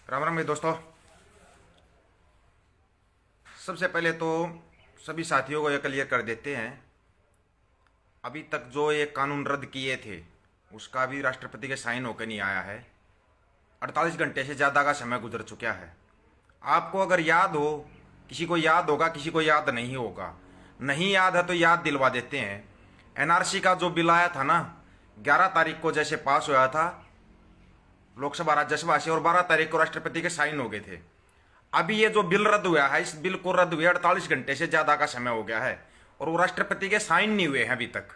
राम राम मेरे दोस्तों। सबसे पहले तो सभी साथियों को ये क्लियर कर देते हैं, अभी तक जो ये कानून रद्द किए थे उसका भी राष्ट्रपति के साइन होकर नहीं आया है। 48 घंटे से ज़्यादा का समय गुजर चुका है। आपको अगर याद हो, किसी को याद होगा, किसी को याद नहीं होगा। नहीं याद है तो याद दिलवा देते हैं। एनआरसी का जो बिल आया था ना, 11 तारीख को जैसे पास हुआ था लोकसभा राज्यसभा से, और 12 तारीख को राष्ट्रपति के साइन हो गए थे। अभी ये जो बिल रद्द हुआ है, इस बिल को रद्द हुए 48 घंटे से ज़्यादा का समय हो गया है और वो राष्ट्रपति के साइन नहीं हुए हैं अभी तक।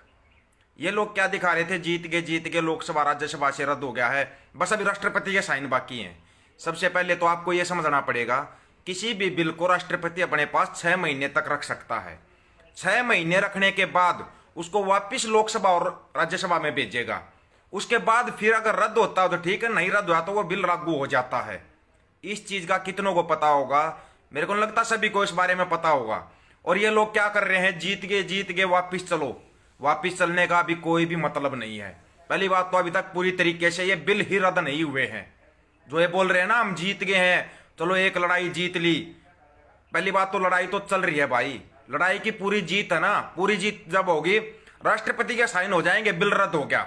ये लोग क्या दिखा रहे थे, जीत के लोकसभा राज्यसभा से रद्द हो गया है, बस अभी राष्ट्रपति के साइन बाकी हैं। सबसे पहले तो आपको ये समझना पड़ेगा, किसी भी बिल को राष्ट्रपति अपने पास 6 महीने तक रख सकता है। 6 महीने रखने के बाद उसको वापिस लोकसभा और राज्यसभा में भेजेगा। उसके बाद फिर अगर रद्द होता है तो ठीक है, नहीं रद्द हुआ तो वो बिल लागू हो जाता है। इस चीज का कितनों को पता होगा? मेरे को लगता सभी को इस बारे में पता होगा। और ये लोग क्या कर रहे हैं, जीत गए वापिस चलो। वापिस चलने का अभी कोई भी मतलब नहीं है। पहली बात तो अभी तक पूरी तरीके से ये बिल ही रद्द नहीं हुए हैं। जो ये बोल रहे हैं ना हम जीत गए हैं, चलो एक लड़ाई जीत ली। पहली बात तो लड़ाई तो चल रही है भाई, लड़ाई की पूरी जीत है ना। पूरी जीत जब होगी, राष्ट्रपति के साइन हो जाएंगे, बिल रद्द हो गया।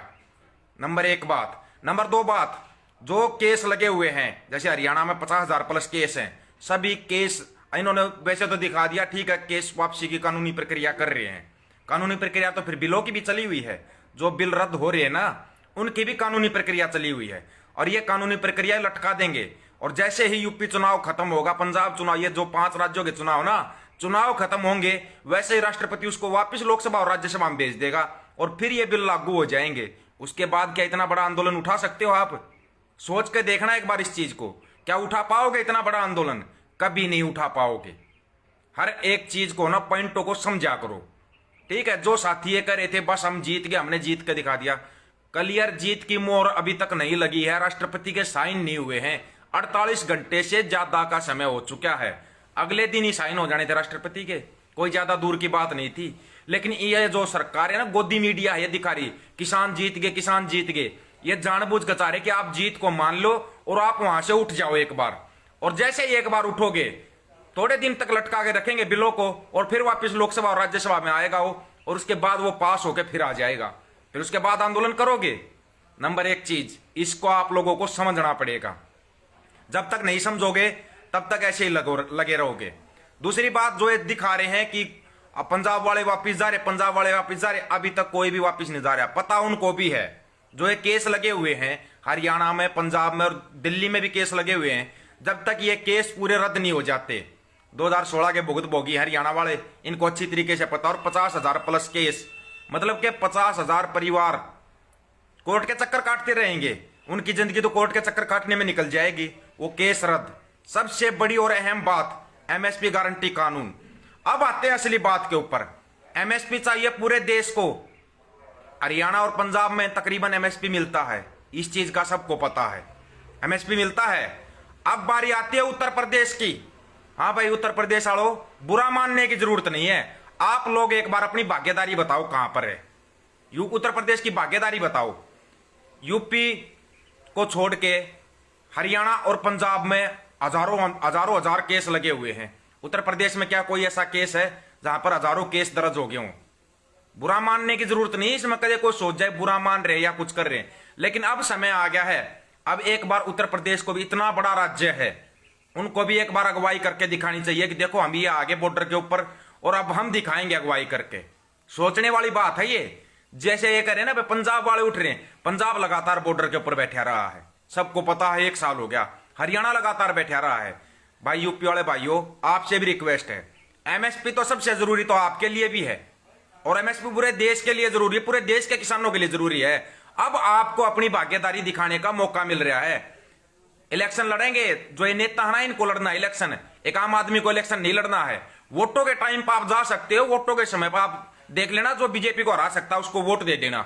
नंबर 1 बात। नंबर 2 बात, जो केस लगे हुए हैं, जैसे हरियाणा में 50,000 प्लस केस हैं, सभी केस इन्होंने वैसे तो दिखा दिया, ठीक है, केस वापसी की कानूनी प्रक्रिया कर रहे हैं। कानूनी प्रक्रिया तो फिर बिलों की भी चली हुई है। जो बिल रद्द हो रहे हैं ना, उनकी भी कानूनी प्रक्रिया चली हुई है और ये कानूनी प्रक्रिया लटका देंगे। और जैसे ही यूपी चुनाव खत्म होगा, पंजाब चुनाव, ये जो 5 राज्यों के चुनाव ना, चुनाव खत्म होंगे, वैसे ही राष्ट्रपति उसको वापस लोकसभा और राज्यसभा में भेज देगा और फिर ये बिल लागू हो जाएंगे। उसके बाद क्या इतना बड़ा आंदोलन उठा सकते हो आप? सोच के देखना एक बार इस चीज को। क्या उठा पाओगे इतना बड़ा आंदोलन? कभी नहीं उठा पाओगे। हर एक चीज को ना, पॉइंटों को समझा करो, ठीक है। जो साथी ये कर रहे थे बस हम जीत गए, हमने जीत के दिखा दिया, क्लियर जीत की मोहर अभी तक नहीं लगी है। राष्ट्रपति के साइन नहीं हुए हैं। 48 घंटे से ज्यादा का समय हो चुका है। अगले दिन ही साइन हो जाने थे राष्ट्रपति के, कोई ज्यादा दूर की बात नहीं थी। लेकिन ये जो सरकार है ना, गोदी मीडिया है, ये दिखा रही किसान जीत गए, किसान जीत गए। ये जानबूझ कर चाह रहे कि आप जीत को मान लो और आप वहां से उठ जाओ एक बार। और जैसे ही एक बार उठोगे, थोड़े दिन तक लटका के रखेंगे बिलों को और फिर वापस लोकसभा और राज्यसभा में आएगा वो, और उसके बाद वो पास होकर फिर आ जाएगा। फिर उसके बाद आंदोलन करोगे। नंबर 1 चीज, इसको आप लोगों को समझना पड़ेगा। जब तक नहीं समझोगे तब तक ऐसे ही लगे रहोगे। दूसरी बात, जो ये दिखा रहे हैं कि पंजाब वाले वापिस जा रहे, पंजाब वाले वापिस जा रहे, अभी तक कोई भी वापिस नहीं जा रहा। पता उनको भी है। जो ये केस लगे हुए हैं हरियाणा में, पंजाब में और दिल्ली में भी केस लगे हुए हैं, जब तक ये केस पूरे रद्द नहीं हो जाते, 2016 के भुगतभोगी हरियाणा वाले, इनको अच्छी तरीके से पता। और 50,000 प्लस केस, मतलब कि 50,000 परिवार कोर्ट के चक्कर काटते रहेंगे। उनकी जिंदगी तो कोर्ट के चक्कर काटने में निकल जाएगी। वो केस रद्द। सबसे बड़ी और अहम बात, एमएसपी गारंटी कानून। अब आते हैं असली बात के ऊपर। एमएसपी चाहिए पूरे देश को। हरियाणा और पंजाब में तकरीबन एमएसपी मिलता है, इस चीज का सबको पता है, एमएसपी मिलता है। अब बारी आती है उत्तर प्रदेश की। हाँ भाई, उत्तर प्रदेश वालों, बुरा मानने की जरूरत नहीं है। आप लोग एक बार अपनी भागीदारी बताओ कहां पर है। उत्तर प्रदेश की भागीदारी बताओ। यूपी को छोड़ के हरियाणा और पंजाब में हजारों हजार केस लगे हुए हैं। उत्तर प्रदेश में क्या कोई ऐसा केस है जहां पर हजारों केस दर्ज हो गए हों? बुरा मानने की जरूरत नहीं। इसमें कदे कोई सोच जाए बुरा मान रहे या कुछ कर रहे, लेकिन अब समय आ गया है। अब एक बार उत्तर प्रदेश को भी, इतना बड़ा राज्य है, उनको भी एक बार अगुवाई करके दिखानी चाहिए कि देखो हम ये आगे बॉर्डर के ऊपर, और अब हम दिखाएंगे अगुवाई करके। सोचने वाली बात है ये। जैसे ये करे ना, पंजाब वाले उठ रहे हैं। पंजाब लगातार बॉर्डर के ऊपर बैठा रहा है, सबको पता है, 1 साल हो गया। हरियाणा लगातार बैठा रहा है। भाई यूपी वाले भाइयों, आपसे भी रिक्वेस्ट है, एमएसपी तो सबसे जरूरी तो आपके लिए भी है, और एमएसपी पूरे देश के लिए जरूरी है, पूरे देश के किसानों के लिए जरूरी है। अब आपको अपनी भागीदारी दिखाने का मौका मिल रहा है। इलेक्शन लड़ेंगे, जो ये नेता है ना, इनको लड़ना है इलेक्शन। एक आम आदमी को इलेक्शन नहीं लड़ना है। वोटों के टाइम पर आप जा सकते हो, वोटों के समय पर आप देख लेना, जो बीजेपी को हरा सकता है उसको वोट दे देना।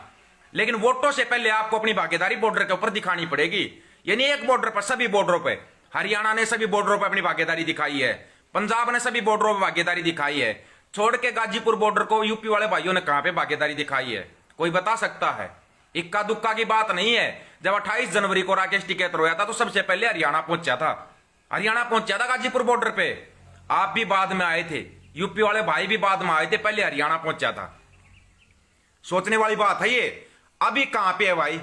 लेकिन वोटों से पहले आपको अपनी भागीदारी बॉर्डर के ऊपर दिखानी पड़ेगी। यानी एक बॉर्डर पर, सभी बॉर्डरों पर, हरियाणा ने सभी बॉर्डरों पर अपनी भागीदारी दिखाई है, पंजाब ने सभी बॉर्डरों पर भागीदारी दिखाई है। छोड़ के गाजीपुर बॉर्डर को यूपी वाले भाइयों ने कहां पे भागीदारी दिखाई है? कोई बता सकता है? इक्का दुक्का की बात नहीं है। जब 28 जनवरी को राकेश टिकैत रोया था तो सबसे पहले हरियाणा पहुंचा था, हरियाणा पहुंचा था गाजीपुर बॉर्डर पे। आप भी बाद में आए थे, यूपी वाले भाई भी बाद में आए थे, पहले हरियाणा पहुंचा था। सोचने वाली बात है ये। अभी कहां पे है भाई,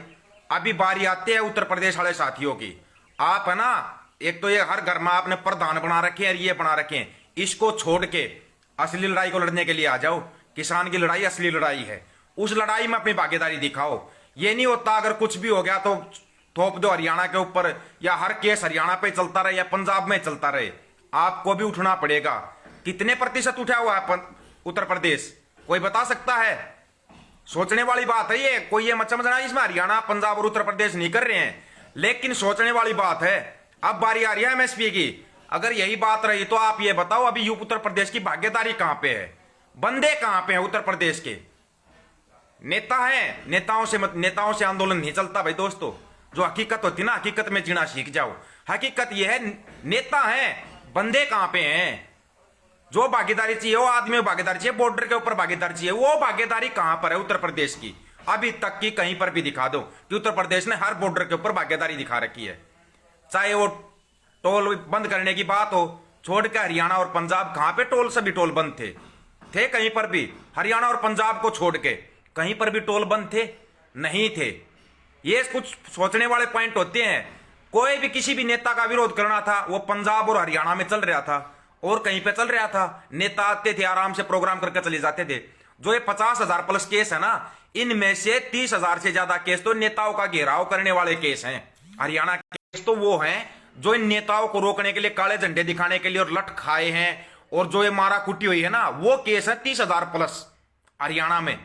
अभी बारी आती है उत्तर प्रदेश वाले साथियों की। आप है ना, एक तो ये हर घर में आपने प्रधान बना रखे हैं, ये बना रखे हैं, इसको छोड़ के असली लड़ाई को लड़ने के लिए आ जाओ। किसान की लड़ाई असली लड़ाई है, उस लड़ाई में अपनी भागीदारी दिखाओ। ये नहीं होता अगर कुछ भी हो गया तो थोप दो हरियाणा के ऊपर, या हर केस हरियाणा पे चलता रहे या पंजाब में चलता रहे। आपको भी उठना पड़ेगा। कितने प्रतिशत उठा हुआ है उत्तर प्रदेश, कोई बता सकता है? सोचने वाली बात है ये। कोई ये मत समझना इसमें हरियाणा पंजाब और उत्तर प्रदेश नहीं कर रहे हैं, लेकिन सोचने वाली बात है। अब बारी आ रही है एमएसपी की। अगर यही बात रही तो आप ये बताओ अभी उत्तर प्रदेश की भागीदारी कहां पे है, बंदे कहां पे हैं उत्तर प्रदेश के? नेता हैं, नेताओं से आंदोलन नहीं चलता भाई दोस्तों। जो हकीकत होती ना, हकीकत में जीना सीख जाओ। हकीकत यह है, नेता हैं, बंदे कहां पे हैं? जो भागीदारी चाहिए वो आदमी भागीदारी चाहिए, बॉर्डर के ऊपर भागीदारी चाहिए, वो भागीदारी कहां पर है उत्तर प्रदेश की? अभी तक की कहीं पर भी दिखा दो कि उत्तर प्रदेश ने हर बॉर्डर के ऊपर भागीदारी दिखा रखी है। चाहे वो टोल बंद करने की बात हो, छोड़ के हरियाणा और पंजाब, कहां पे टोल? सभी टोल बंद थे कहीं पर भी? हरियाणा और पंजाब को छोड़ के कहीं पर भी टोल बंद थे? नहीं थे। ये कुछ सोचने वाले पॉइंट होते हैं। कोई भी किसी भी नेता का विरोध करना था, वो पंजाब और हरियाणा में चल रहा था और कहीं पे चल रहा था। नेता आते थे, आराम से प्रोग्राम करके चले जाते थे। जो ये 50,000 प्लस केस है ना, इनमें से 30,000 से ज्यादा केस तो नेताओं का घेराव करने वाले केस हैं। हरियाणा के केस तो वो हैं जो इन नेताओं को रोकने के लिए, काले झंडे दिखाने के लिए और लठ खाए हैं, और जो ये मारा कुटी हुई है ना, वो केस है 30,000 प्लस हरियाणा में।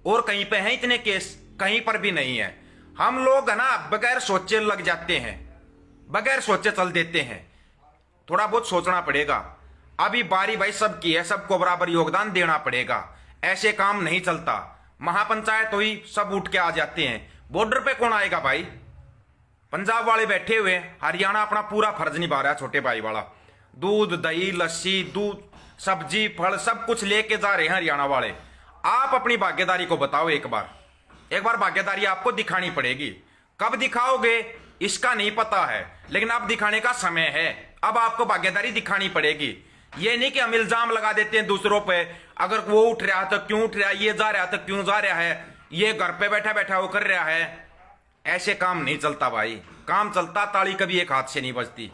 और कहीं पे हैं इतने केस? कहीं पर भी नहीं है। हम लोग है ना बगैर सोचे लग जाते हैं, बगैर सोचे चल देते हैं। थोड़ा बहुत सोचना पड़ेगा। अभी बारी भाई सबकी है, सबको बराबर योगदान देना पड़ेगा। ऐसे काम नहीं चलता। महापंचायत हुई, सब उठ के आ जाते हैं। बॉर्डर पे कौन आएगा भाई? पंजाब वाले बैठे हुए, हरियाणा अपना पूरा फर्ज निभा रहा है, छोटे भाई वाला। दूध दही लस्सी, दूध सब्जी फल सब कुछ लेके जा रहे हैं हरियाणा वाले। आप अपनी भागीदारी को बताओ एक बार भागीदारी आपको दिखानी पड़ेगी। कब दिखाओगे इसका नहीं पता है, लेकिन अब दिखाने का समय है। अब आपको भागीदारी दिखानी पड़ेगी। ये नहीं कि हम इल्जाम लगा देते हैं दूसरों पे, अगर वो उठ रहा है तो क्यों उठ रहा है, ये जा रहा है तो क्यों जा रहा है, ये घर पे बैठा बैठा वो कर रहा है। ऐसे काम नहीं चलता भाई। काम चलता, ताली कभी एक हाथ से नहीं बजती।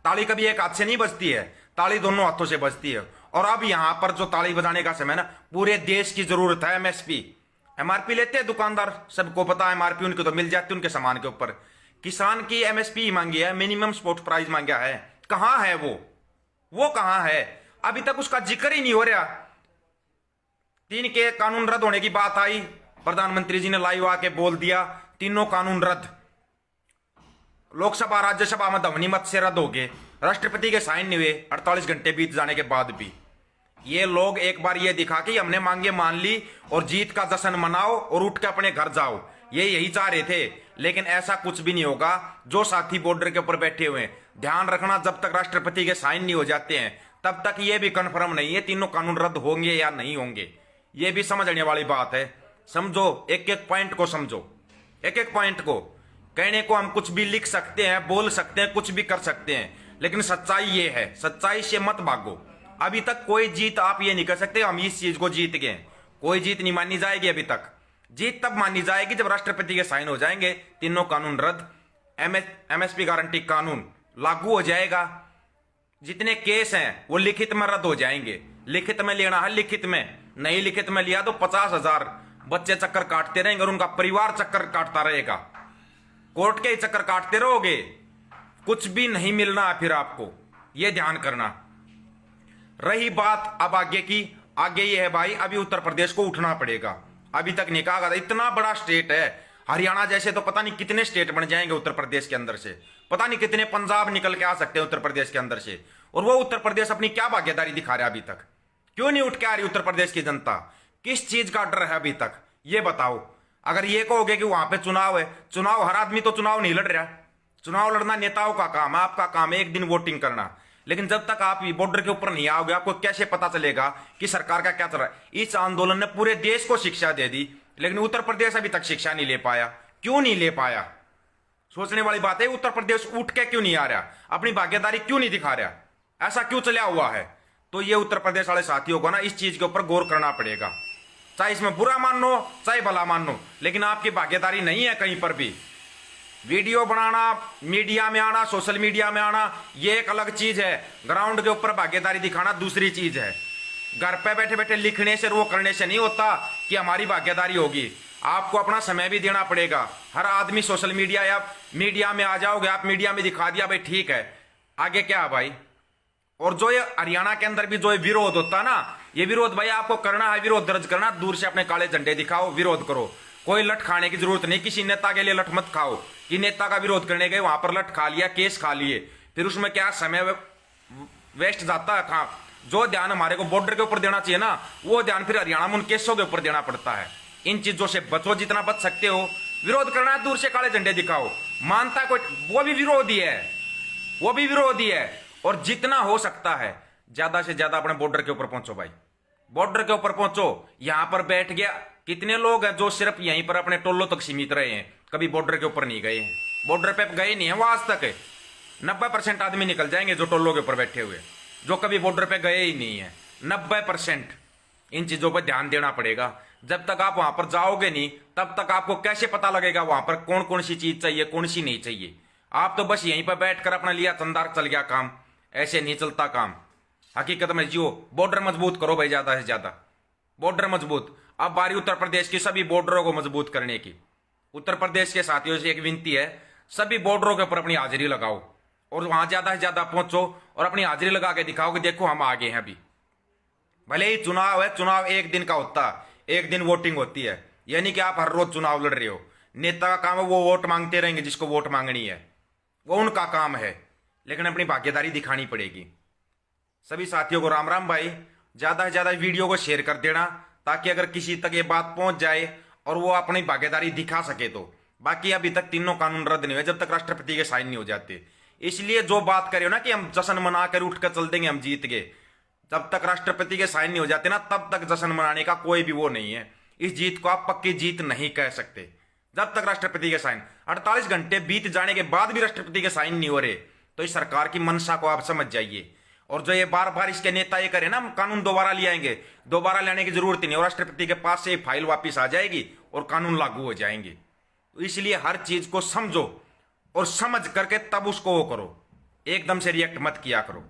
ताली कभी एक हाथ से नहीं बजती है, ताली दोनों हाथों से बजती है। और अब यहां पर जो ताली बजाने का समय ना, पूरे देश की जरूरत है। एमआरपी लेते हैं दुकानदार, सबको पता है एमआरपी उनकी तो मिल जाती है उनके सामान के ऊपर। किसान की एमएसपी मांगी है, मिनिमम सपोर्ट प्राइस मांगा है। कहां है वो कहां है? अभी तक उसका जिक्र ही नहीं हो रहा। 3 के कानून रद्द होने की बात आई, प्रधानमंत्री जी ने लाइव आके बोल दिया तीनों कानून रद्द। लोकसभा राज्यसभा में ध्वनि मत से रद्द हो गए, राष्ट्रपति के साइन नहीं हुए 48 घंटे बीत जाने के बाद भी। ये लोग एक बार ये दिखा कि हमने मांगे मान ली और जीत का जश्न मनाओ और उठ के अपने घर जाओ, ये यही चाह रहे थे। लेकिन ऐसा कुछ भी नहीं होगा। जो साथी बॉर्डर के ऊपर बैठे हुए हैं, ध्यान रखना, जब तक राष्ट्रपति के साइन नहीं हो जाते हैं तब तक ये भी कन्फर्म नहीं है तीनों कानून रद्द होंगे या नहीं होंगे। ये भी समझने वाली बात है। समझो, एक एक पॉइंट को समझो। एक एक पॉइंट को कहने को हम कुछ भी लिख सकते हैं, बोल सकते हैं, कुछ भी कर सकते हैं, लेकिन सच्चाई ये है। सच्चाई से मत भागो। अभी तक कोई जीत आप ये नहीं कर सकते हम इस चीज को जीत गए। कोई जीत नहीं मानी जाएगी अभी तक। जीत तब मानी जाएगी जब राष्ट्रपति के साइन हो जाएंगे, तीनों कानून रद्द, एमएसपी गारंटी कानून लागू हो जाएगा। जितने केस हैं वो लिखित में रद्द हो जाएंगे। लिखित में लेना है, लिखित में नहीं लिखित में लिया तो 50,000 बच्चे चक्कर काटते रहेंगे और उनका परिवार चक्कर काटता रहेगा। कोर्ट के ही चक्कर काटते रहोगे, कुछ भी नहीं मिलना है फिर आपको। ये ध्यान करना। रही बात अब आगे की, आगे ये है भाई, अभी उत्तर प्रदेश को उठना पड़ेगा। अभी तक नहीं कहा, इतना बड़ा स्टेट है हरियाणा जैसे, तो पता नहीं कितने स्टेट बन जाएंगे उत्तर प्रदेश के अंदर से। पता नहीं कितने पंजाब निकल के आ सकते हैं उत्तर प्रदेश के अंदर से। और वो उत्तर प्रदेश अपनी क्या भागीदारी दिखा रहा है अभी तक? क्यों नहीं उठ के आ रही उत्तर प्रदेश की जनता? किस चीज का डर है अभी तक? ये बताओ। अगर ये कहोगे कि वहां पे चुनाव है, चुनाव हर आदमी तो चुनाव नहीं लड़ रहा। चुनाव लड़ना नेताओं का काम है, आपका काम है एक दिन वोटिंग करना। लेकिन जब तक आप बॉर्डर के ऊपर नहीं आओगे, आपको कैसे पता चलेगा कि सरकार का क्या चल रहा है? इस आंदोलन ने पूरे देश को शिक्षा दे दी, लेकिन उत्तर प्रदेश अभी तक शिक्षा नहीं ले पाया। क्यों नहीं ले पाया? सोचने वाली बात है। उत्तर प्रदेश उठ के क्यों नहीं आ रहा? अपनी भागीदारी क्यों नहीं दिखा रहा? ऐसा क्यों चला हुआ है? तो ये उत्तर प्रदेश वाले साथियों को ना इस चीज के ऊपर गौर करना पड़ेगा। चाहे इसमें बुरा मान लो चाहे भला मान लो, लेकिन आपकी भागीदारी नहीं है कहीं पर भी। वीडियो बनाना, मीडिया में आना, सोशल मीडिया में आना, ये एक अलग चीज है। ग्राउंड के ऊपर भागीदारी दिखाना दूसरी चीज है। घर पे बैठे बैठे लिखने से, वो करने से नहीं होता कि हमारी भागीदारी होगी। आपको अपना समय भी देना पड़ेगा। हर आदमी सोशल मीडिया या मीडिया में आ जाओगे, आप मीडिया में दिखा दिया भाई ठीक है, आगे क्या भाई? और जो ये हरियाणा के अंदर भी जो ये विरोध होता ना, ये विरोध भाई आपको करना है, विरोध दर्ज करना, दूर से अपने काले झंडे दिखाओ, विरोध करो। कोई लठ खाने की जरूरत नहीं। किसी नेता के लिए लठ मत खाओ कि नेता का विरोध करने गए वहां पर लठ खा लिया, केस खा लिए, फिर उसमें क्या समय वेस्ट जाता है। कहाँ जो ध्यान हमारे को बॉर्डर के ऊपर देना चाहिए ना, वो ध्यान फिर हरियाणा में उन केसों के ऊपर देना पड़ता है। इन चीजों से बचो जितना बच सकते हो। विरोध करना है, दूर से काले झंडे दिखाओ। मानता कोई, वो भी विरोधी है, वो भी विरोधी है। और जितना हो सकता है ज्यादा से ज्यादा अपने बॉर्डर के ऊपर पहुंचो भाई, बॉर्डर के ऊपर पहुंचो। यहां पर बैठ गया, कितने लोग हैं जो सिर्फ यहीं पर अपने टोलों तक सीमित रहे हैं, कभी बॉर्डर के ऊपर नहीं गए हैं, बॉर्डर पे गए नहीं है वो आज तक। 90% आदमी निकल जाएंगे जो टोलों के ऊपर बैठे हुए, जो कभी बॉर्डर पे गए ही नहीं है। 90%। इन चीजों पर ध्यान देना पड़ेगा। जब तक आप वहां पर जाओगे नहीं, तब तक आपको कैसे पता लगेगा वहां पर कौन कौन सी चीज चाहिए, कौन सी नहीं चाहिए? आप तो बस यहीं पर बैठकर अपना लिया चंदार चल गया काम। ऐसे नहीं चलता काम। हकीकत में जियो, बॉर्डर मजबूत करो भाई, ज्यादा से ज्यादा बॉर्डर मजबूत। अब बारी उत्तर प्रदेश की सभी बॉर्डरों को मजबूत करने की। उत्तर प्रदेश के साथियों से एक विनती है, सभी बॉर्डरों के ऊपर अपनी हाजिरी लगाओ और वहां ज्यादा से ज्यादा पहुंचो और अपनी हाजिरी लगा के दिखाओ कि देखो हम आगे हैं। अभी भले ही चुनाव है, चुनाव एक दिन का होता है, एक दिन वोटिंग होती है, यानी कि आप हर रोज चुनाव लड़ रहे हो। नेता का काम है वो वोट मांगते रहेंगे, जिसको वोट मांगनी है वो उनका काम है, लेकिन अपनी भागीदारी दिखानी पड़ेगी। सभी साथियों को राम राम भाई। ज्यादा से ज्यादा वीडियो को शेयर कर देना, ताकि अगर किसी तक ये बात पहुंच जाए और वो अपनी भागीदारी दिखा सके तो। बाकी अभी तक तीनों कानून रद्द नहीं हुए जब तक राष्ट्रपति के साइन नहीं हो जाते। इसलिए जो बात करे हो ना कि हम जश्न मनाकर उठ कर चल देंगे, हम जीत गए, जब तक राष्ट्रपति के साइन नहीं हो जाते ना, तब तक जश्न मनाने का कोई भी वो नहीं है। इस जीत को आप पक्की जीत नहीं कह सकते जब तक राष्ट्रपति के साइन। 48 घंटे बीत जाने के बाद भी राष्ट्रपति के साइन नहीं हो रहे, तो इस सरकार की मंशा को आप समझ जाइए। और जो ये बार बार इसके नेता ये करे ना, हम कानून दोबारा ले आएंगे, दोबारा लाने की जरूरत नहीं, और राष्ट्रपति के पास से फाइल वापिस आ जाएगी और कानून लागू हो जाएंगे। तो इसलिए हर चीज को समझो और समझ करके तब उसको वो करो, एकदम से रिएक्ट मत किया करो।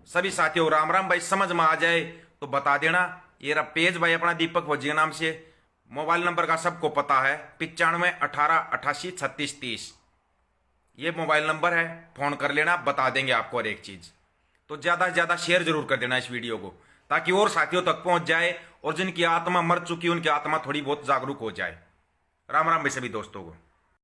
सभी साथियों राम राम भाई। समझ में आ जाए तो बता देना। ये रहा पेज भाई अपना, दीपक फौजिया नाम से। मोबाइल नंबर का सबको पता है, 95 18 88 36 30। ये मोबाइल नंबर है, फोन कर लेना, बता देंगे आपको हर एक चीज। तो ज्यादा से ज्यादा शेयर जरूर कर देना इस वीडियो को, ताकि और साथियों तक पहुंच जाए और जिनकी आत्मा मर चुकी उनकी आत्मा थोड़ी बहुत जागरूक हो जाए। राम राम भाई सभी दोस्तों को।